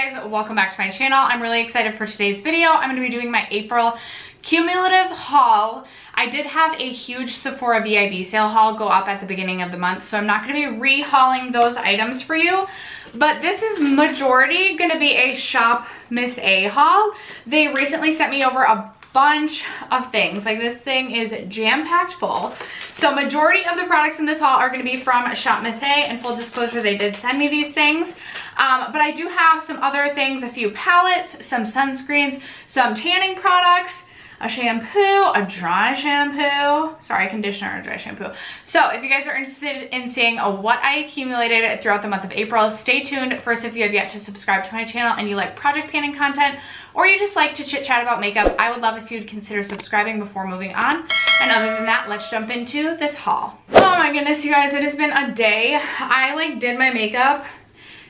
guys, welcome back to my channel. I'm really excited for today's video. I'm going to be doing my April cumulative haul. I did have a huge Sephora VIB sale haul go up at the beginning of the month, so I'm not going to be re-hauling those items for you, but this is majority going to be a Shop Miss A haul. They recently sent me over a bunch of things. Like, this thing is jam-packed full. So majority of the products in this haul are going to be from Shop Miss A, and full disclosure, they did send me these things. But I do have some other things, a few palettes, some sunscreens, some tanning products, a shampoo, a dry shampoo, sorry, conditioner, a dry shampoo. So if you guys are interested in seeing what I accumulated throughout the month of April, stay tuned. First, if you have yet to subscribe to my channel and you like project panning content, or you just like to chit chat about makeup, I would love if you'd consider subscribing before moving on. And other than that, let's jump into this haul. Oh my goodness, you guys, it has been a day. I did my makeup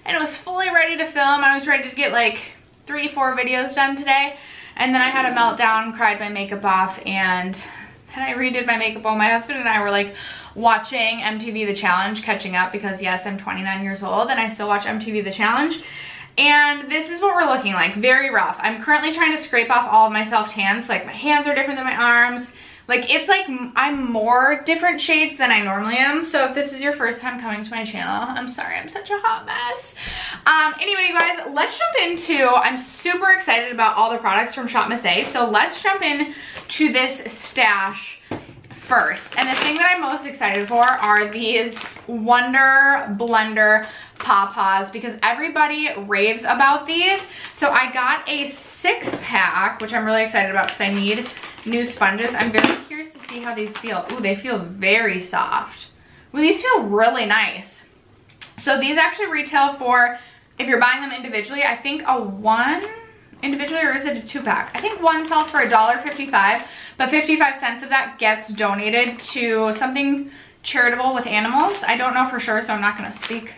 and it was fully ready to film. I was ready to get like 3-4 videos done today. And then I had a meltdown, cried my makeup off, and then I redid my makeup while my husband and I were like watching MTV The Challenge, catching up, because yes, I'm 29 years old and I still watch MTV The Challenge. And this is what we're looking like, very rough. I'm currently trying to scrape off all of my self-tans, like my hands are different than my arms. Like, it's like I'm more different shades than I normally am. So if this is your first time coming to my channel, I'm sorry, I'm such a hot mess. Anyway, you guys, let's jump into, I'm super excited about all the products from Shop Miss A. So let's jump in to this stash first. And the thing that I'm most excited for are these Wonder Blender Pawpaws, because everybody raves about these. So I got a 6-pack, which I'm really excited about because I need new sponges. I'm very curious to see how these feel. Ooh, they feel very soft. Ooh, these feel really nice. So these actually retail for, if you're buying them individually, I think a 1 individually, or is it a 2-pack? I think one sells for $1.55, but 55 cents of that gets donated to something charitable with animals. I don't know for sure, so I'm not going to speak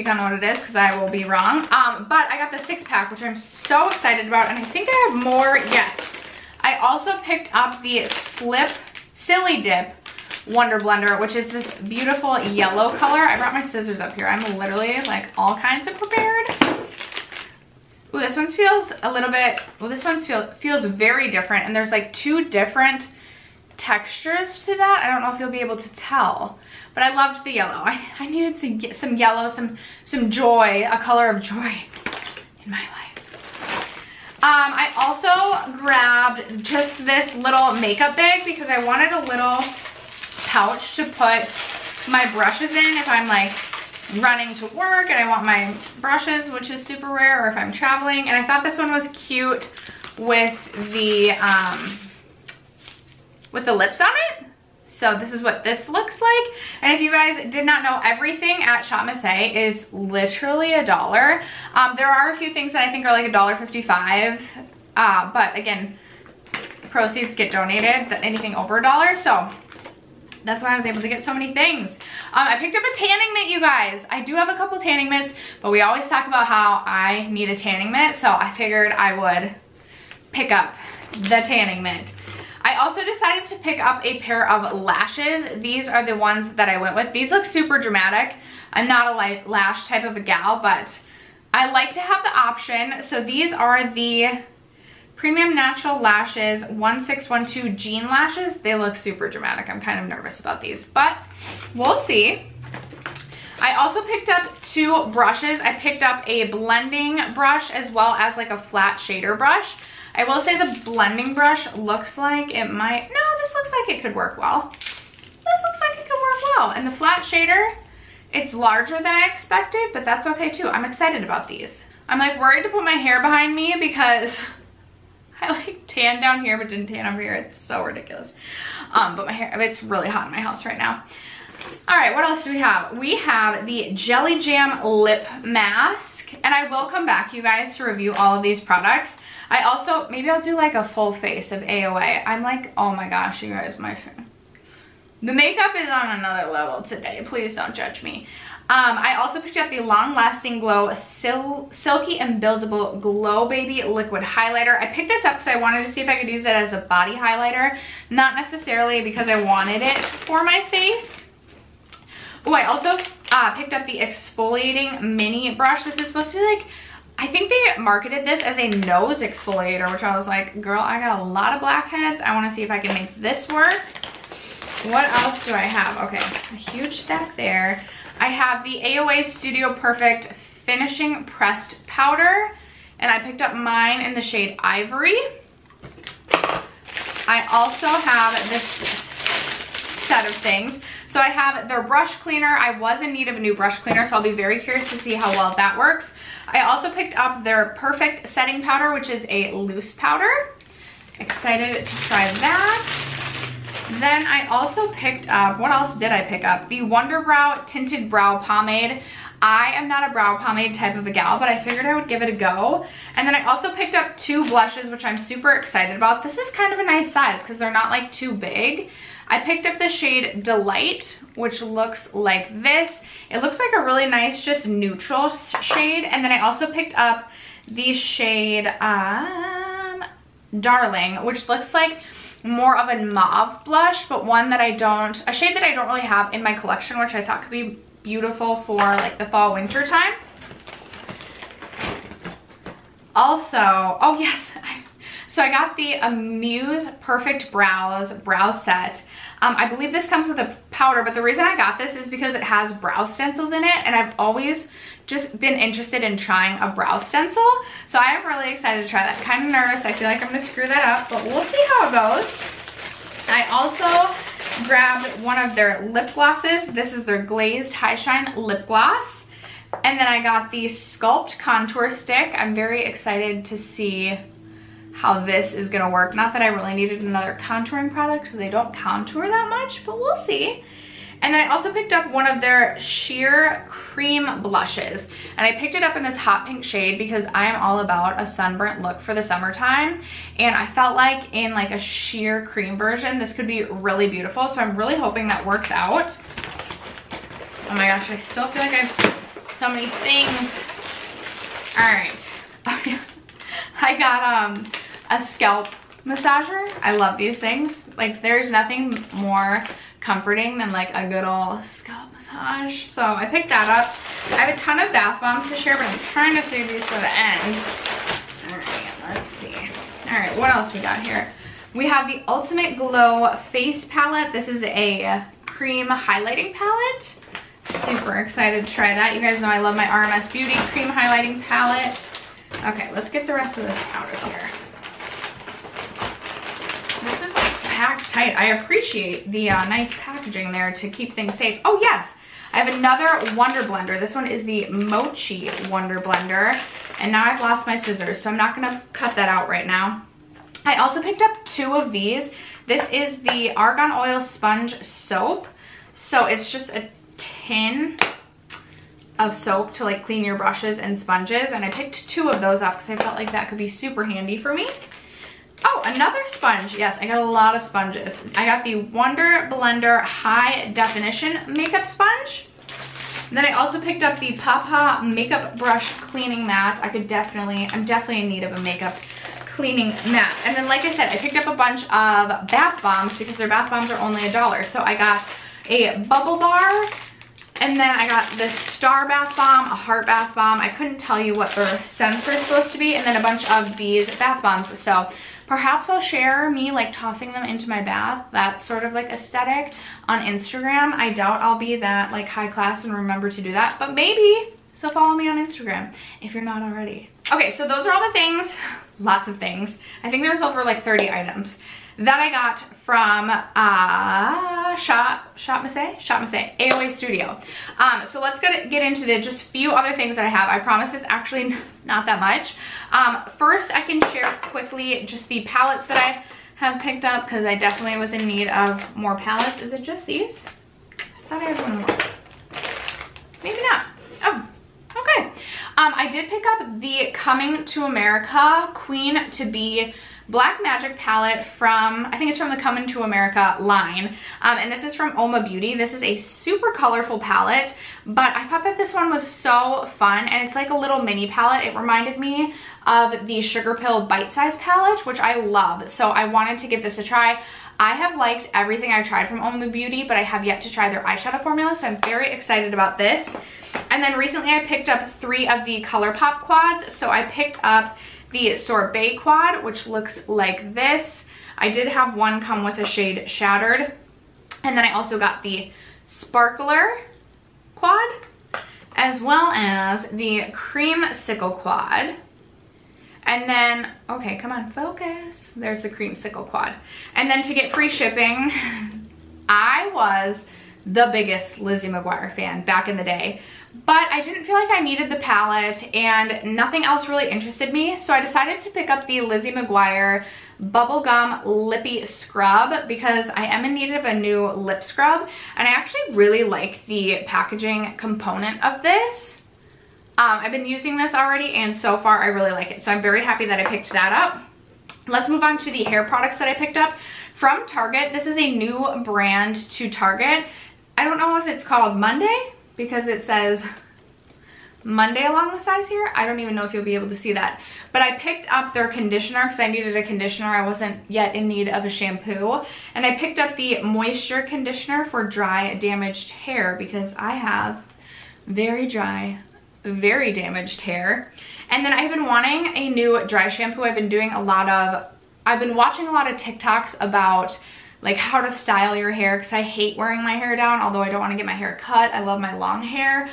on what it is because I will be wrong. But I got the 6-pack, which I'm so excited about, and I think I have more. Yes. I also picked up the Silly Dip Wonder Blender, which is this beautiful yellow color. I brought my scissors up here. I'm literally like all kinds of prepared. Ooh, this one feels a little bit, well, this one feels very different, and there's like 2 different textures to that. I don't know if you'll be able to tell, but I loved the yellow. I needed to get some yellow, some joy, a color of joy in my life. I also grabbed just this little makeup bag because I wanted a little pouch to put my brushes in if I'm like running to work and I want my brushes, which is super rare, or if I'm traveling. And I thought this one was cute with the lips on it. So this is what this looks like. And if you guys did not know, everything at Shop Miss A is literally $1. There are a few things that I think are like $1.55, but again, proceeds get donated, anything over $1. So that's why I was able to get so many things. I picked up a tanning mitt, you guys. I do have a couple tanning mitts, but we always talk about how I need a tanning mitt, so I figured I would pick up the tanning mitt. I also decided to pick up a pair of lashes. These are the ones that I went with. These look super dramatic. I'm not a lash type of a gal, but I like to have the option. So these are the Premium Natural Lashes 1612 Jean Lashes. They look super dramatic. I'm kind of nervous about these, but we'll see. I also picked up 2 brushes. I picked up a blending brush as well as like a flat shader brush. I will say the blending brush looks like it might, no, this looks like it could work well. This looks like it could work well. And the flat shader, it's larger than I expected, but that's okay too. I'm excited about these. I'm like worried to put my hair behind me because I like tan down here but didn't tan over here. It's so ridiculous. But my hair, it's really hot in my house right now. All right, what else do we have? We have the Jelly Jam Lip Mask, and I will come back, you guys, to review all of these products. I also, maybe I'll do like a full face of AOA. I'm like, oh my gosh, you guys, the makeup is on another level today. Please don't judge me. I also picked up the Long Lasting Glow Silky and Buildable Glow Baby Liquid Highlighter. I picked this up because I wanted to see if I could use it as a body highlighter, not necessarily because I wanted it for my face. Oh, I also picked up the exfoliating mini brush. This is supposed to be like I think they marketed this as a nose exfoliator, which I was like, girl, I got a lot of blackheads. I want to see if I can make this work. What else do I have? Okay, a huge stack there. I have the AOA Studio Perfect Finishing Pressed Powder, and I picked up mine in the shade Ivory. I also have this set of things. So I have their brush cleaner. I was in need of a new brush cleaner, so I'll be very curious to see how well that works. I also picked up their Perfect Setting Powder, which is a loose powder. Excited to try that. Then I also picked up, what else did I pick up? The Wonder Brow Tinted Brow Pomade. I am not a brow pomade type of a gal, but I figured I would give it a go. And then I also picked up 2 blushes, which I'm super excited about. This is kind of a nice size because they're not like too big. I picked up the shade Delight, which looks like this. It looks like a really nice, just neutral shade. And then I also picked up the shade Darling, which looks like more of a mauve blush, but a shade that I don't really have in my collection, which I thought could be beautiful for like the fall winter time. Also, oh yes, so I got the Muse Perfect Brows brow set. I believe this comes with a powder, but the reason I got this is because it has brow stencils in it, and I've always just been interested in trying a brow stencil. So I am really excited to try that. Kind of nervous. I feel like I'm gonna screw that up, but we'll see how it goes. I also grabbed one of their lip glosses. This is their Glazed High Shine Lip Gloss. And then I got the Sculpt Contour Stick. I'm very excited to see how this is gonna work. Not that I really needed another contouring product because they don't contour that much, but we'll see. And then I also picked up one of their sheer cream blushes. And I picked it up in this hot pink shade because I am all about a sunburnt look for the summertime. And I felt like in like a sheer cream version, this could be really beautiful. So I'm really hoping that works out. Oh my gosh, I still feel like I have so many things. All right. I got a scalp massager. I love these things. Like there's nothing more comforting than like a good old scalp massage. So I picked that up. I have a ton of bath bombs to share, but I'm trying to save these for the end. All right, let's see. All right, what else we got here? We have the Ultimate Glow Face Palette. This is a cream highlighting palette. Super excited to try that. You guys know I love my RMS Beauty cream highlighting palette. Okay, let's get the rest of this out of here. This is like packed tight. I appreciate the nice packaging there to keep things safe. Oh yes, I have another Wonder Blender. This one is the Mochi Wonder Blender. And now I've lost my scissors, so I'm not gonna cut that out right now. I also picked up 2 of these. This is the Argan Oil Sponge Soap. So it's just a tin of soap to like clean your brushes and sponges. And I picked 2 of those up because I felt like that could be super handy for me. Oh, another sponge. Yes, I got a lot of sponges. I got the Wonder Blender High Definition Makeup Sponge. And then I also picked up the Papa Makeup Brush Cleaning Mat. I'm definitely in need of a makeup cleaning mat. And then like I said, I picked up a bunch of bath bombs because their bath bombs are only $1. So I got a bubble bar, and then I got this Star Bath Bomb, a Heart Bath Bomb. I couldn't tell you what their scents are supposed to be, and then a bunch of these bath bombs. So perhaps I'll share me like tossing them into my bath, that sort of like aesthetic, on Instagram. I doubt I'll be that like high class and remember to do that, but maybe. So follow me on Instagram if you're not already. Okay, so those are all the things, lots of things. I think there was over like 30 items that I got from Shop Massé AOA Studio. So let's get into the just few other things that I have. I promise it's actually not that much. First, I can share quickly just the palettes that I have picked up because I definitely was in need of more palettes. Is it just these? I thought I had one more. Maybe not. Oh, okay. I did pick up the Coming to America Queen to Be Black Magic palette from, I think it's from the Come Into America line. And this is from Oma Beauty. This is a super colorful palette, but I thought that this one was so fun, and it's like a little mini palette. It reminded me of the Sugar Pill Bite Size palette, which I love. So I wanted to give this a try. I have liked everything I've tried from Oma Beauty, but I have yet to try their eyeshadow formula, so I'm very excited about this. And then recently I picked up 3 of the ColourPop quads. So I picked up the Sorbet quad, which looks like this. I did have one come with a shade Shattered. And then I also got the Sparkler quad, as well as the Creamsicle quad. And then, okay, come on, focus. There's the Creamsicle quad. And then to get free shipping, I was the biggest Lizzie McGuire fan back in the day, but I didn't feel like I needed the palette and nothing else really interested me. So I decided to pick up the Lizzie McGuire Bubblegum Lippy Scrub because I am in need of a new lip scrub. And I actually really like the packaging component of this. I've been using this already, and so far I really like it. So I'm very happy that I picked that up. Let's move on to the hair products that I picked up from Target. This is a new brand to Target. I don't know if it's called Monday because it says Monday along the sides here. I don't even know if you'll be able to see that. But I picked up their conditioner because I needed a conditioner. I wasn't yet in need of a shampoo. And I picked up the moisture conditioner for dry, damaged hair because I have very dry, very damaged hair. And then I've been wanting a new dry shampoo. I've been watching a lot of TikToks about like how to style your hair because I hate wearing my hair down, although I don't want to get my hair cut. I love my long hair,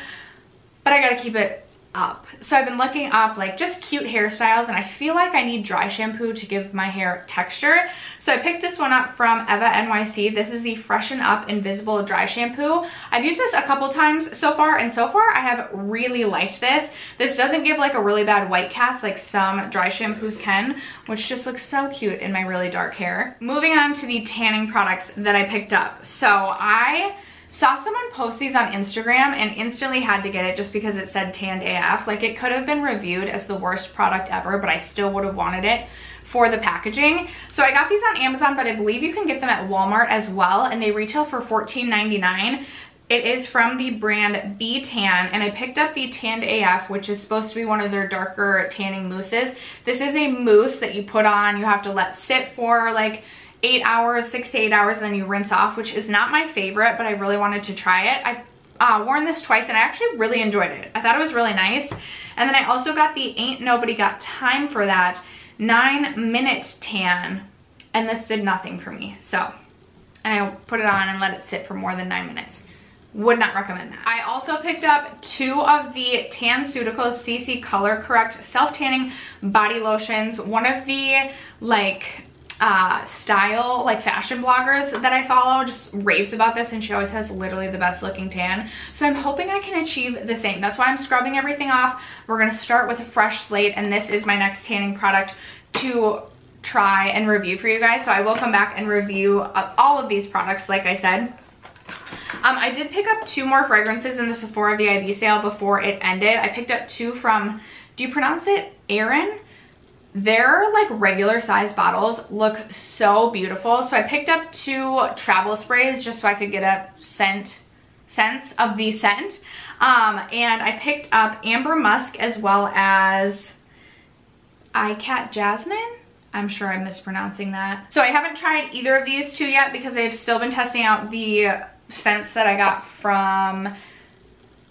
but I gotta keep it up. So I've been looking up like just cute hairstyles, and I feel like I need dry shampoo to give my hair texture. So I picked this one up from Eva NYC. This is the Freshen Up Invisible Dry Shampoo. I've used this a couple times so far, and so far I have really liked this. This doesn't give like a really bad white cast like some dry shampoos can, which just looks so cute in my really dark hair. Moving on to the tanning products that I picked up. So I saw someone post these on Instagram and instantly had to get it just because it said tanned AF. Like, it could have been reviewed as the worst product ever, but I still would have wanted it for the packaging. So I got these on Amazon, but I believe you can get them at Walmart as well, and they retail for $14.99. It is from the brand B Tan, and I picked up the Tanned AF, which is supposed to be one of their darker tanning mousses. This is a mousse that you put on. You have to let sit for like 8 hours, 6 to 8 hours, and then you rinse off, which is not my favorite, but I really wanted to try it. I've worn this twice and I actually really enjoyed it. I thought it was really nice. And then I also got the Ain't Nobody Got Time for That 9-minute tan, and this did nothing for me. So, and I put it on and let it sit for more than 9 minutes. Would not recommend that. I also picked up 2 of the TanCeuticals CC Color Correct Self-Tanning Body Lotions. One of the style fashion bloggers that I follow just raves about this, and she always has literally the best looking tan. So I'm hoping I can achieve the same. That's why I'm scrubbing everything off. We're gonna start with a fresh slate, and this is my next tanning product to try and review for you guys. So I will come back and review all of these products, like I said. I did pick up 2 more fragrances in the Sephora VIB sale before it ended. I picked up 2 from, do you pronounce it Erin? Their like regular size bottles look so beautiful. So I picked up 2 travel sprays just so I could get a sense of the scent. And I picked up Amber Musk as well as Icat Jasmine. I'm sure I'm mispronouncing that. So I haven't tried either of these 2 yet because I've still been testing out the scents that I got from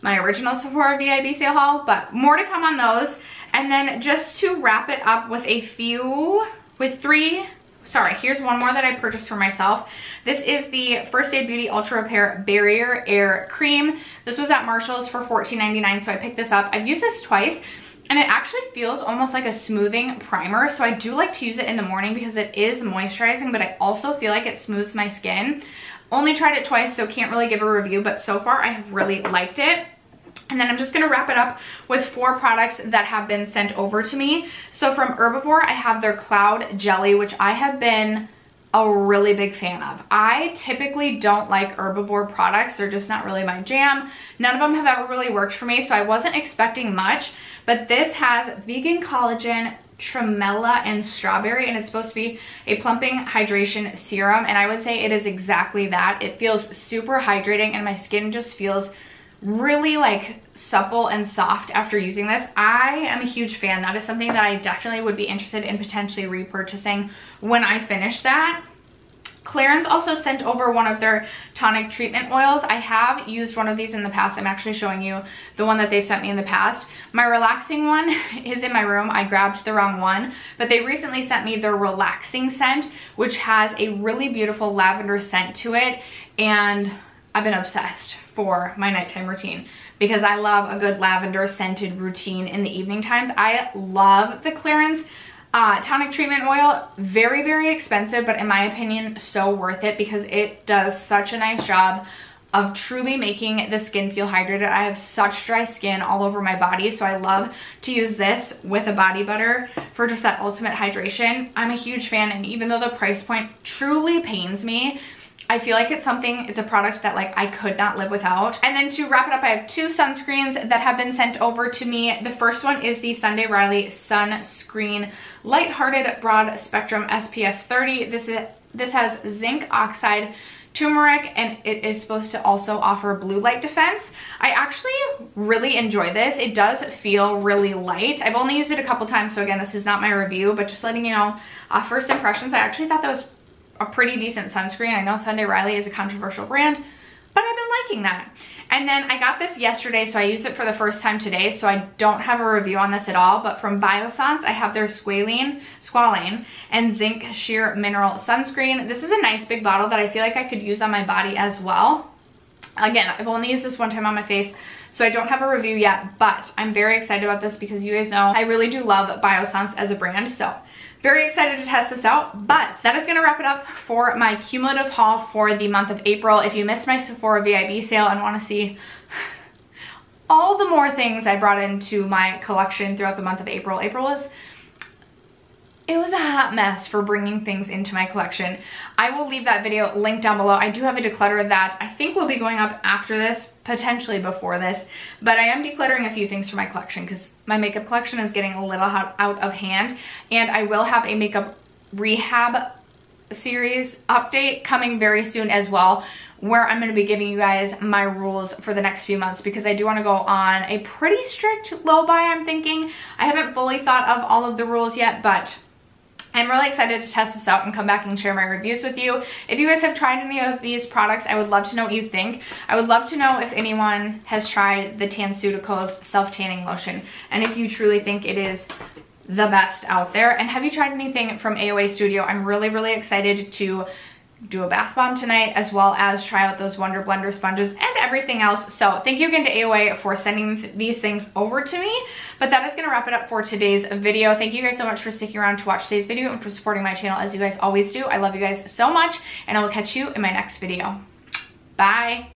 my original Sephora VIB sale haul, but more to come on those. And then just to wrap it up with here's one more that I purchased for myself. This is the First Aid Beauty Ultra Repair Barrier Air Cream. This was at Marshall's for $14.99, so I picked this up. I've used this twice, and it actually feels almost like a smoothing primer. So I do like to use it in the morning because it is moisturizing, but I also feel like it smooths my skin. Only tried it twice, so can't really give a review, but so far I have really liked it. And then I'm just gonna wrap it up with 4 products that have been sent over to me. So from Herbivore, I have their Cloud Jelly, which I have been a really big fan of. I typically don't like Herbivore products. They're just not really my jam. None of them have ever really worked for me, so I wasn't expecting much. But this has vegan collagen, Tremella and Strawberry, and it's supposed to be a plumping hydration serum, and I would say it is exactly that. It feels super hydrating and my skin just feels really like supple and soft after using this. I am a huge fan. That is something that I definitely would be interested in potentially repurchasing when I finish that. Clarins also sent over one of their tonic treatment oils. I have used one of these in the past. I'm actually showing you the one that they've sent me in the past. My relaxing one is in my room. I grabbed the wrong one, but they recently sent me their relaxing scent, which has a really beautiful lavender scent to it, and I've been obsessed for my nighttime routine because I love a good lavender scented routine in the evening times. I love the Clarins tonic treatment oil. Very, very expensive, but in my opinion, so worth it because it does such a nice job of truly making the skin feel hydrated. I have such dry skin all over my body, so I love to use this with a body butter for just that ultimate hydration. I'm a huge fan, and even though the price point truly pains me, I feel like it's a product that like I could not live without. And then to wrap it up, I have 2 sunscreens that have been sent over to me. The first one is the Sunday Riley Sunscreen Lighthearted Broad Spectrum SPF 30. This has zinc oxide, turmeric, and it is supposed to also offer blue light defense. I actually really enjoy this. It does feel really light. I've only used it a couple times, so again, this is not my review, but just letting you know, first impressions, I actually thought that was a pretty decent sunscreen. I know Sunday Riley is a controversial brand, but I've been liking that. And then I got this yesterday, so I used it for the first time today, so I don't have a review on this at all, but from Biossance, I have their Squalane and Zinc Sheer Mineral Sunscreen. This is a nice big bottle that I feel like I could use on my body as well. Again, I've only used this one time on my face, so I don't have a review yet, but I'm very excited about this because you guys know I really do love Biossance as a brand, so very excited to test this out. But that is going to wrap it up for my cumulative haul for the month of April. If you missed my Sephora VIB sale and want to see all the more things I brought into my collection throughout the month of April, it was a hot mess for bringing things into my collection. I will leave that video linked down below. I do have a declutter that I think will be going up after this, potentially before this, but I am decluttering a few things for my collection because my makeup collection is getting a little out of hand, and I will have a makeup rehab series update coming very soon as well, where I'm going to be giving you guys my rules for the next few months because I do want to go on a pretty strict low buy, I'm thinking. I haven't fully thought of all of the rules yet, but I'm really excited to test this out and come back and share my reviews with you. If you guys have tried any of these products, I would love to know what you think. I would love to know if anyone has tried the Tanceuticals self-tanning lotion and if you truly think it is the best out there. And have you tried anything from AOA Studio? I'm really, really excited to do a bath bomb tonight, as well as try out those Wonder Blender sponges and everything else. So thank you again to AOA for sending these things over to me. But that is going to wrap it up for today's video. Thank you guys so much for sticking around to watch today's video and for supporting my channel as you guys always do. I love you guys so much, and I will catch you in my next video. Bye.